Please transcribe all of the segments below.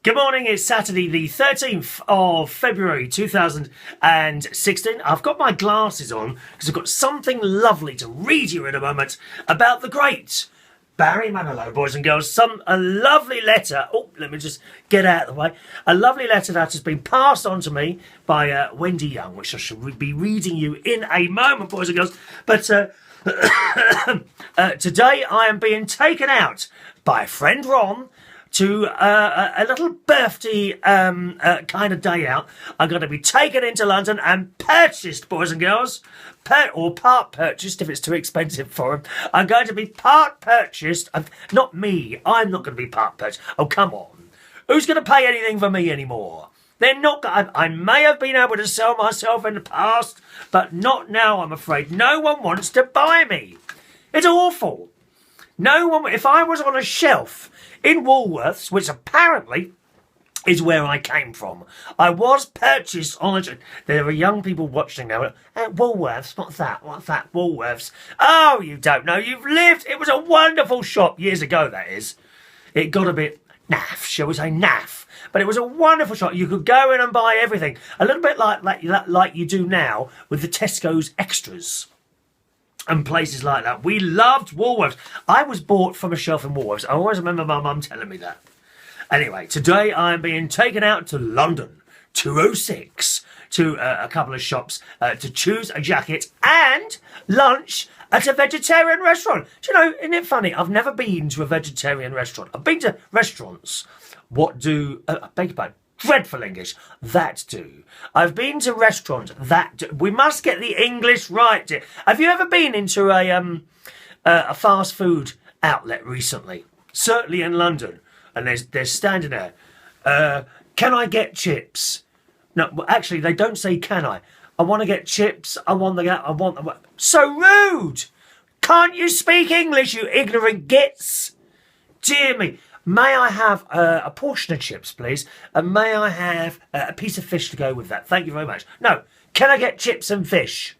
Good morning, it's Saturday the 13th of February 2016. I've got my glasses on because I've got something lovely to read you in a moment about the great Barry Manilow, boys and girls. A lovely letter, let me just get out of the way. A lovely letter that has been passed on to me by Wendy Young, which I shall be reading you in a moment, boys and girls. But today I am being taken out by friend Ron to a little birthday kind of day out. I'm going to be taken into London and purchased, boys and girls, or part purchased if it's too expensive for him. I'm going to be part purchased. Not me. I'm not going to be part purchased. Oh, come on. Who's going to pay anything for me anymore? They're not. I may have been able to sell myself in the past, but not now, I'm afraid. No one wants to buy me. It's awful. No one. If I was on a shelf in Woolworths, which apparently is where I came from, I was purchased on a... There are young people watching now. Woolworths? What's that? What's that? Woolworths? Oh, you don't know. You've lived... It was a wonderful shop years ago, that is. It got a bit naff, shall we say, naff. But it was a wonderful shop. You could go in and buy everything. A little bit like you do now with the Tesco's Extras and places like that. We loved Woolworths. I was bought from a shelf in Woolworths. I always remember my mum telling me that. Anyway, today I am being taken out to London, 206, to a couple of shops to choose a jacket and lunch at a vegetarian restaurant. Do you know, isn't it funny? I've never been to a vegetarian restaurant. I've been to restaurants. What do... I beg your pardon. Dreadful English. That do. I've been to restaurants. That do. We must get the English right, dear. Have you ever been into a fast food outlet recently? Certainly in London. And they're standing there. Can I get chips? No, actually, they don't say can I. I want to get chips. I want. So rude! Can't you speak English, you ignorant gits? Dear me. May I have a portion of chips, please? And may I have a piece of fish to go with that? Thank you very much. No, can I get chips and fish?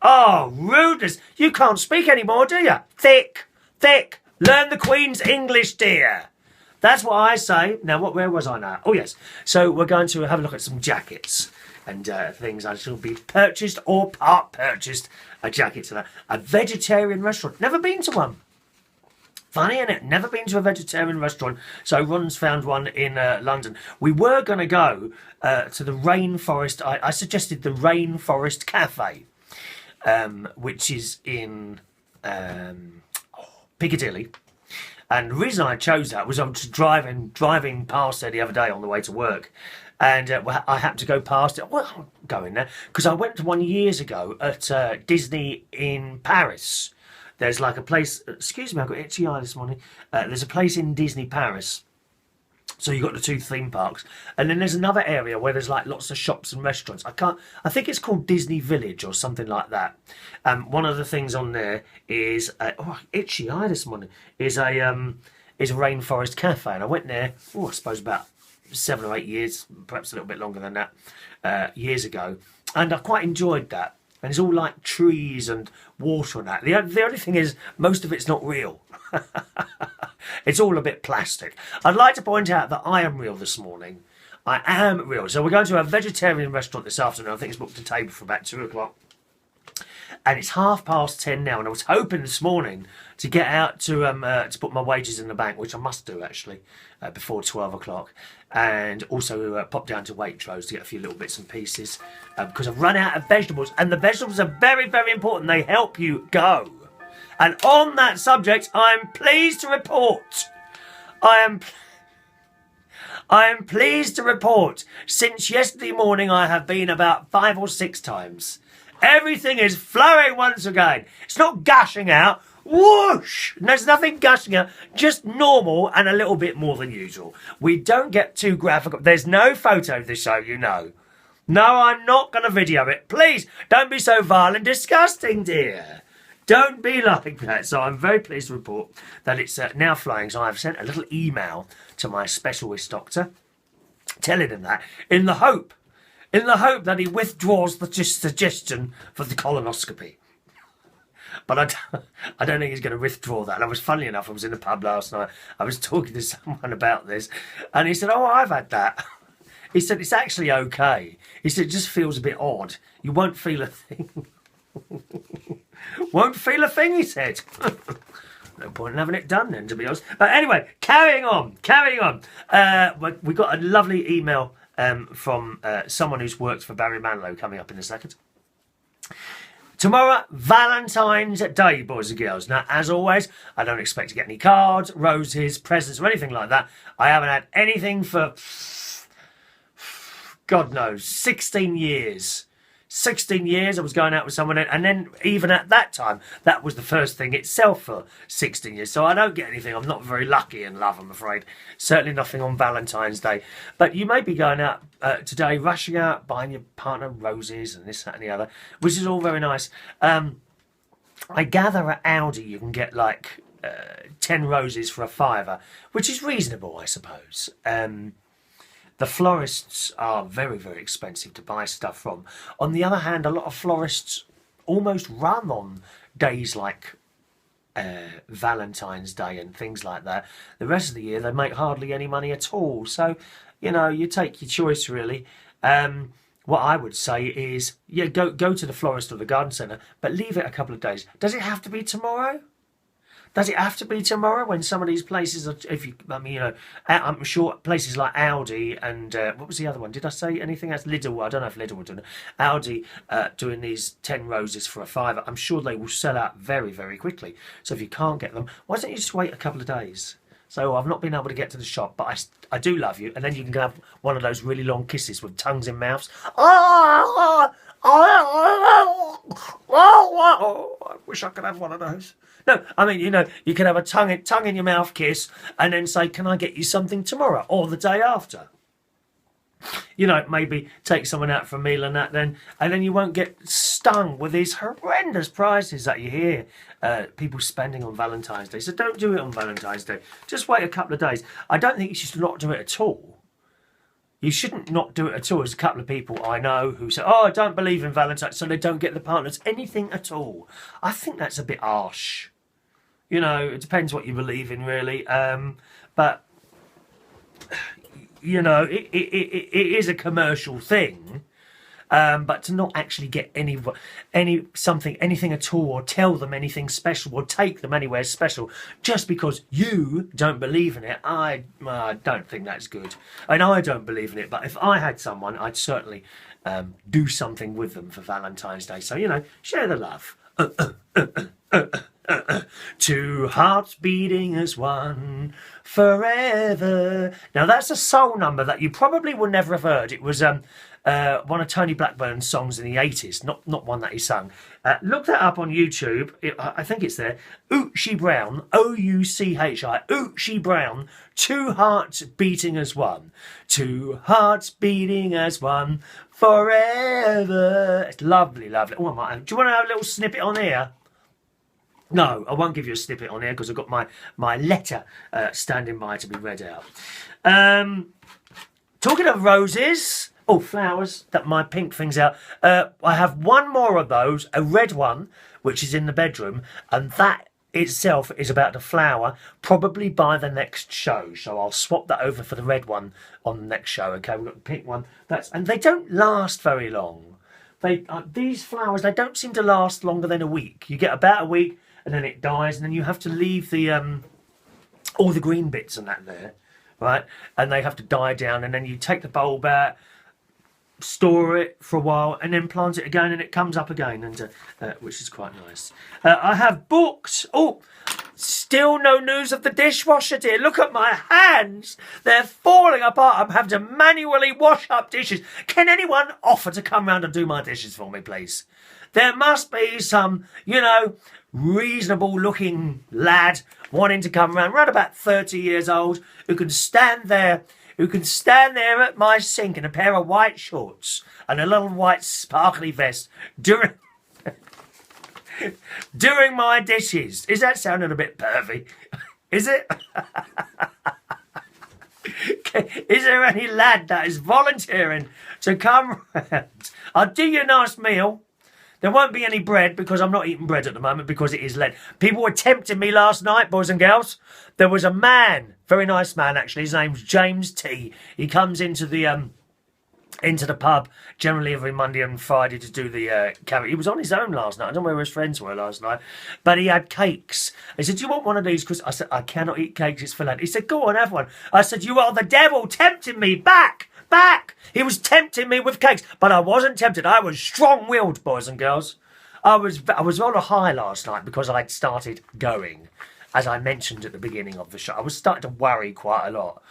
Oh, rudeness. You can't speak anymore, do you? Thick. Learn the Queen's English, dear. That's what I say. Now, where was I now? Oh, yes. So we're going to have a look at some jackets and things. I shall be purchased or part purchased a jacket to that. A vegetarian restaurant. Never been to one. Funny, innit? Never been to a vegetarian restaurant. So Ron's found one in London. We were going to go to the Rainforest. I suggested the Rainforest Cafe, which is in Piccadilly. And the reason I chose that was I was driving past there the other day on the way to work. And I happened to go past it. Well, I'm going there because I went to one years ago at Disney in Paris. There's like a place... Excuse me, I've got itchy eye this morning. There's a place in Disney Paris. So you've got the two theme parks. And then there's another area where there's like lots of shops and restaurants. I think it's called Disney Village or something like that. One of the things on there is... itchy eye this morning. Is a Rainforest Cafe. And I went there, I suppose about 7 or 8 years, perhaps a little bit longer than that, years ago. And I quite enjoyed that. And it's all like trees and water and that. The only thing is, most of it's not real. It's all a bit plastic. I'd like to point out that I am real this morning. I am real. So we're going to a vegetarian restaurant this afternoon. I think it's booked a table for about 2 o'clock. And it's 10:30 now. And I was hoping this morning to get out to put my wages in the bank, which I must do actually, before 12 o'clock. And also pop down to Waitrose to get a few little bits and pieces because I've run out of vegetables. And the vegetables are very, very important. They help you go. And on that subject, I'm pleased to report. I am pleased to report. Since yesterday morning, I have been about 5 or 6 times. Everything is flowing once again. It's not gushing out. Whoosh! There's nothing gushing out. Just normal and a little bit more than usual. We don't get too graphic. There's no photo of this show, you know. No, I'm not going to video it. Please, don't be so vile and disgusting, dear. Don't be like that. So I'm very pleased to report that it's now flying. So I've sent a little email to my specialist doctor telling him that in the hope that he withdraws the suggestion for the colonoscopy. but I don't think he's going to withdraw that. And funny enough, I was in the pub last night. I was talking to someone about this, and he said, "Oh, I've had that." He said, "It's actually okay." He said, "It just feels a bit odd. You won't feel a thing." Won't feel a thing, he said. No point in having it done then, to be honest. But anyway, carrying on. We got a lovely email from someone who's worked for Barry Manilow coming up in a second. Tomorrow, Valentine's Day, boys and girls. Now, as always, I don't expect to get any cards, roses, presents, or anything like that. I haven't had anything for, God knows, 16 years. 16 years I was going out with someone, and then even at that time, that was the first thing itself for 16 years. So I don't get anything. I'm not very lucky in love, I'm afraid. Certainly nothing on Valentine's Day. But you may be going out today, rushing out, buying your partner roses and this, that and the other, which is all very nice. I gather at Aldi you can get like 10 roses for £5, which is reasonable, I suppose. The florists are very, very expensive to buy stuff from. On the other hand, a lot of florists almost run on days like Valentine's Day and things like that. The rest of the year, they make hardly any money at all. So, you know, you take your choice, really. What I would say is, yeah, go to the florist or the garden centre, but leave it a couple of days. Does it have to be tomorrow? Does it have to be tomorrow when some of these places are, I'm sure places like Aldi and, what was the other one? Did I say anything else? Lidl, I don't know if Lidl will do it. Aldi doing these 10 roses for £5. I'm sure they will sell out very, very quickly. So if you can't get them, why don't you just wait a couple of days? So I've not been able to get to the shop, but I do love you. And then you can have one of those really long kisses with tongues in mouths. I wish I could have one of those. No, I mean, you can have a tongue in your mouth kiss and then say, "Can I get you something tomorrow or the day after?" Maybe take someone out for a meal and that then, and then you won't get stung with these horrendous prices that you hear people spending on Valentine's Day. So don't do it on Valentine's Day. Just wait a couple of days. I don't think you should not do it at all. You shouldn't not do it at all. There's a couple of people I know who say, "Oh, I don't believe in Valentine's," so they don't get the partners anything at all. I think that's a bit harsh. It depends what you believe in, really. But, it is a commercial thing. But to not actually get anything at all, or tell them anything special, or take them anywhere special, just because you don't believe in it, I don't think that's good. And I don't believe in it, but if I had someone, I'd certainly do something with them for Valentine's Day. So, share the love. Two hearts beating as one forever. Now that's a soul number that you probably will never have heard. It was one of Tony Blackburn's songs in the 80s, not one that he sung. Look that up on YouTube. I think it's there. Oochie Brown, O-U-C-H-I, Oochie Brown, two hearts beating as one. Two hearts beating as one forever. It's lovely, lovely. Oh, do you want to have a little snippet on here? No, I won't give you a snippet on here because I've got my letter standing by to be read out. Talking of roses, flowers, that my pink thing's out. I have one more of those, a red one, which is in the bedroom, and that itself is about to flower, probably by the next show. So I'll swap that over for the red one on the next show. Okay, we've got the pink one. And they don't last very long. These flowers, they don't seem to last longer than a week. You get about a week, and then it dies, and then you have to leave the all the green bits and that there, right? And they have to die down, and then you take the bulb out, store it for a while, and then plant it again, and it comes up again, and which is quite nice. I have books. Oh, still no news of the dishwasher, dear. Look at my hands. They're falling apart. I'm having to manually wash up dishes. Can anyone offer to come round and do my dishes for me, please? There must be some, reasonable looking lad wanting to come round about 30 years old, who can stand there at my sink in a pair of white shorts and a little white sparkly vest during my dishes. Is that sounding a bit pervy? Is it? Is there any lad that is volunteering to come round? I'll do you a nice meal. There won't be any bread because I'm not eating bread at the moment because it is Lent. People were tempting me last night, boys and girls. There was a man, very nice man actually. His name's James T. He comes into the pub generally every Monday and Friday to do the carrot. He was on his own last night. I don't know where his friends were last night, but he had cakes. He said, "Do you want one of these?" Because I said, "I cannot eat cakes. It's for Lent." He said, "Go on, have one." I said, "You are the devil tempting me. Back. He was tempting me with cakes, but I wasn't tempted. I was strong-willed, boys and girls. I was on a high last night because I'd started going, as I mentioned at the beginning of the show. I was starting to worry quite a lot.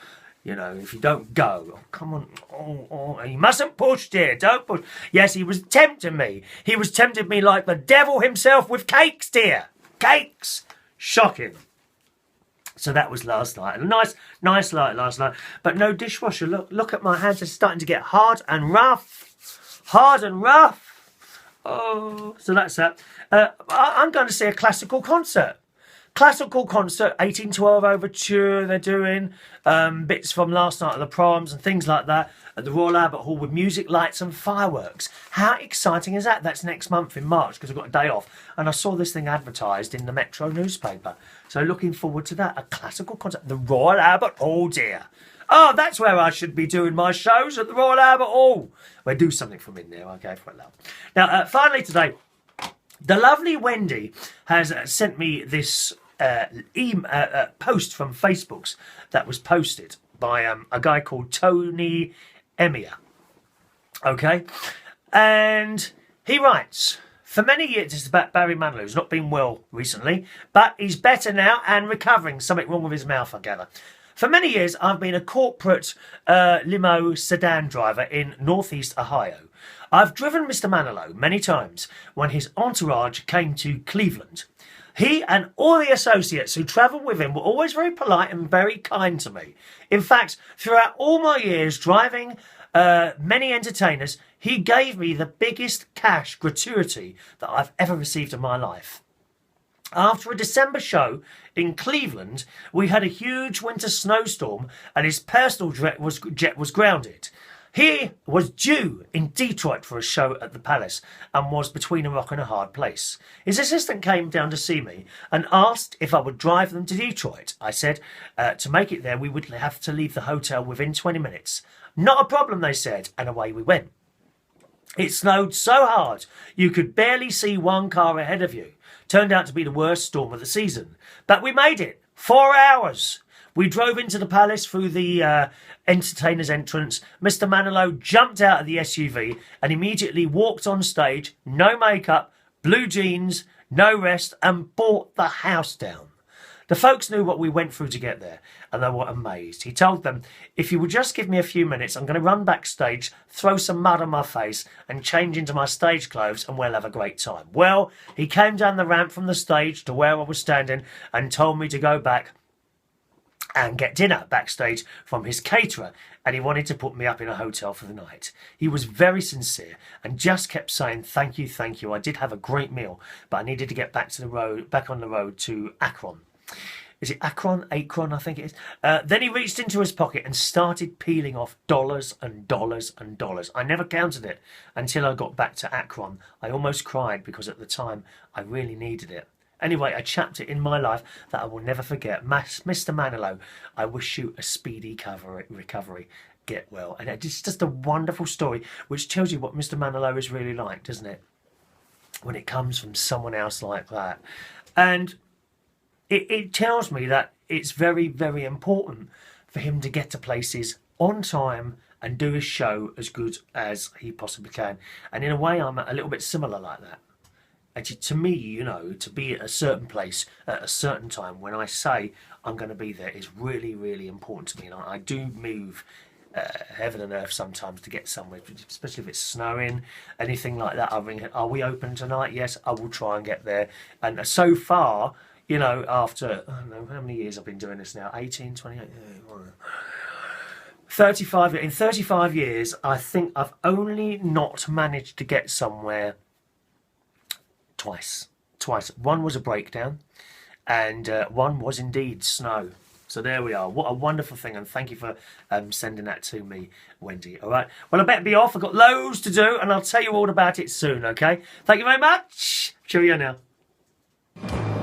You know, if you don't go, oh, come on, you mustn't push, dear, don't push. Yes, he was tempting me. He was tempting me like the devil himself with cakes, dear. Cakes. Shocking. So that was last night. A nice light last night. But no dishwasher. Look at my hands. They're starting to get hard and rough. Hard and rough. Oh, so that's that. I'm going to see a classical concert. Classical concert, 1812 Overture, they're doing bits from last night at the Proms and things like that at the Royal Albert Hall with music, lights and fireworks. How exciting is that? That's next month in March because I've got a day off. And I saw this thing advertised in the Metro newspaper. So looking forward to that. A classical concert at the Royal Albert Hall, dear. Oh, that's where I should be doing my shows, at the Royal Albert Hall. We'll do something from in there, okay, for a love. Now, finally today, the lovely Wendy has sent me this post from Facebook's that was posted by a guy called Tony Emia. Okay? And he writes, for many years, this is about Barry Manilow, who's not been well recently, but he's better now and recovering. Something wrong with his mouth, I gather. For many years, I've been a corporate limo sedan driver in northeast Ohio. I've driven Mr. Manilow many times when his entourage came to Cleveland. He and all the associates who travelled with him were always very polite and very kind to me. In fact, throughout all my years driving many entertainers, he gave me the biggest cash gratuity that I've ever received in my life. After a December show in Cleveland, we had a huge winter snowstorm and his personal jet was grounded. He was due in Detroit for a show at the Palace and was between a rock and a hard place. His assistant came down to see me and asked if I would drive them to Detroit. I said to make it there we would have to leave the hotel within 20 minutes. Not a problem, they said, and away we went. It snowed so hard you could barely see one car ahead of you. Turned out to be the worst storm of the season. But we made it. 4 hours. We drove into the Palace through the entertainer's entrance. Mr. Manilow jumped out of the SUV and immediately walked on stage, no makeup, blue jeans, no rest, and brought the house down. The folks knew what we went through to get there, and they were amazed. He told them, if you would just give me a few minutes, I'm going to run backstage, throw some mud on my face, and change into my stage clothes, and we'll have a great time. Well, he came down the ramp from the stage to where I was standing and told me to go back and get dinner backstage from his caterer, and he wanted to put me up in a hotel for the night. He was very sincere and just kept saying, thank you, I did have a great meal, but I needed to get back on the road to Akron. Is it Akron? I think it is. Then he reached into his pocket and started peeling off dollars and dollars and dollars. I never counted it until I got back to Akron. I almost cried because at the time I really needed it. Anyway, a chapter in my life that I will never forget. Mr. Manilow, I wish you a speedy recovery. Get well. And it's just a wonderful story which tells you what Mr. Manilow is really like, doesn't it? When it comes from someone else like that. And it tells me that it's very, very important for him to get to places on time and do his show as good as he possibly can. And in a way, I'm a little bit similar like that. Actually, to me, you know, to be at a certain place at a certain time when I say I'm going to be there is really, really important to me. And I do move heaven and earth sometimes to get somewhere, especially if it's snowing, anything like that. I ring, are we open tonight? Yes, I will try and get there. And so far, you know, after, I don't know how many years I've been doing this now, 18, 28, 35, in 35 years, I think I've only not managed to get somewhere twice. One was a breakdown, and one was indeed snow. So there we are. What a wonderful thing, and thank you for sending that to me, Wendy. All right. Well, I better be off. I've got loads to do, and I'll tell you all about it soon, okay? Thank you very much. Cheerio now.